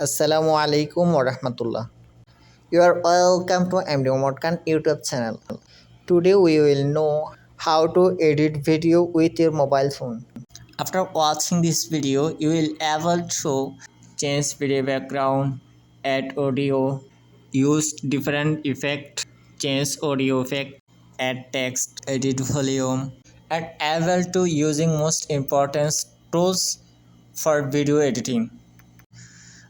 Assalamu alaikum wa rahmatullah. You are welcome to MD Omar YouTube channel. Today we will know how to edit video with your mobile phone. After watching this video, you will able to change video background, add audio, use different effect, change audio effect, add text, edit volume, and able to using most important tools for video editing.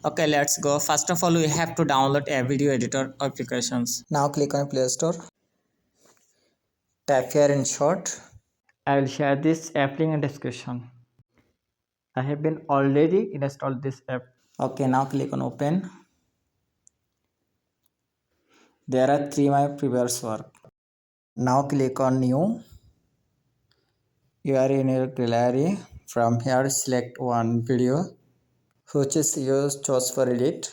Okay, let's go. First of all, we have to download a video editor applications. Now click on Play Store. Tap here in short. I will share this app link in description. I have been already installed this app. Okay, now click on open. There are three my previous work. Now click on new. You are in your gallery. From here select one video which is yours choose for edit.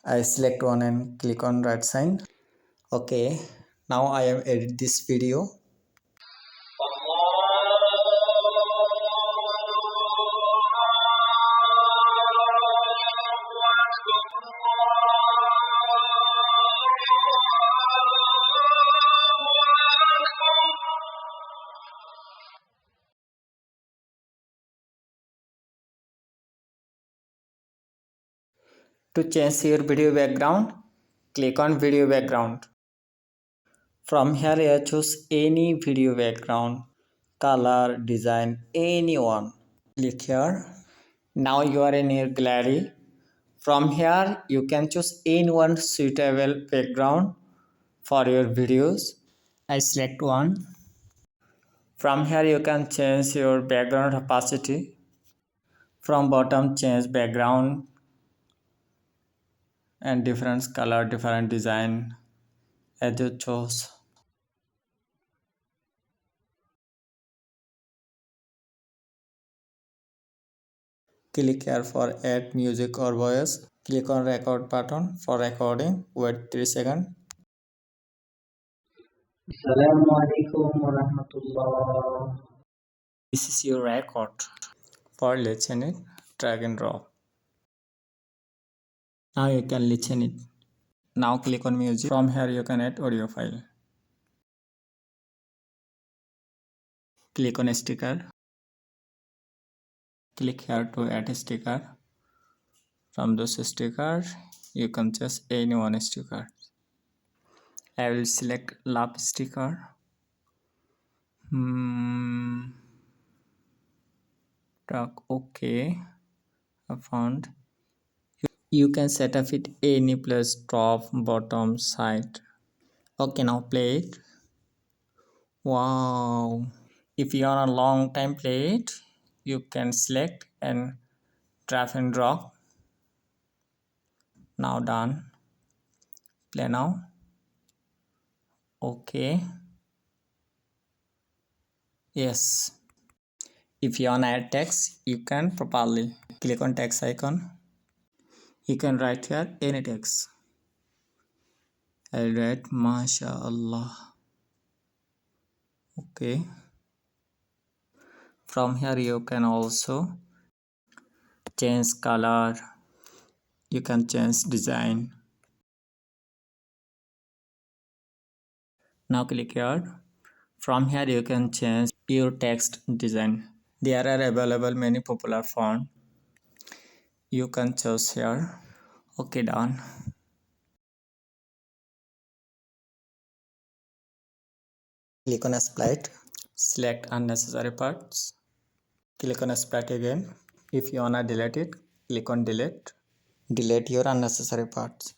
I select one and click on right sign. Okay, now I am edit this video. To change your video background, click on video background. From here you choose any video background, color, design, anyone. Click here. Now you are in your gallery. From here you can choose any one suitable background for your videos. I select one. From here you can change your background opacity. From bottom change background and different color, different design as you choose. Click here for add music or voice. Click on record button for recording. Wait 3 seconds. Assalamualaikum warahmatullah. This is your record. For listen it, drag and drop. Now you can listen it. Now click on music. From here you can add audio file. Click on sticker. Click here to add a sticker. From those stickers, you can choose any one sticker. I will select love sticker. Talk OK. I found. You can set up it any place, top, bottom, side. Okay, now play it. Wow. If you are a long time play it, you can select and drag and drop. Now done. Play now. Okay. Yes. If you want to add text, you can properly click on text icon. You can write here any text. I'll write MashaAllah. Okay. From here you can also change color. You can change design. Now click here. From here you can change your text design. There are available many popular fonts. You can choose here. Okay, done. Click on split. Select unnecessary parts. Click on split again. If you wanna delete it, click on delete. Delete your unnecessary parts.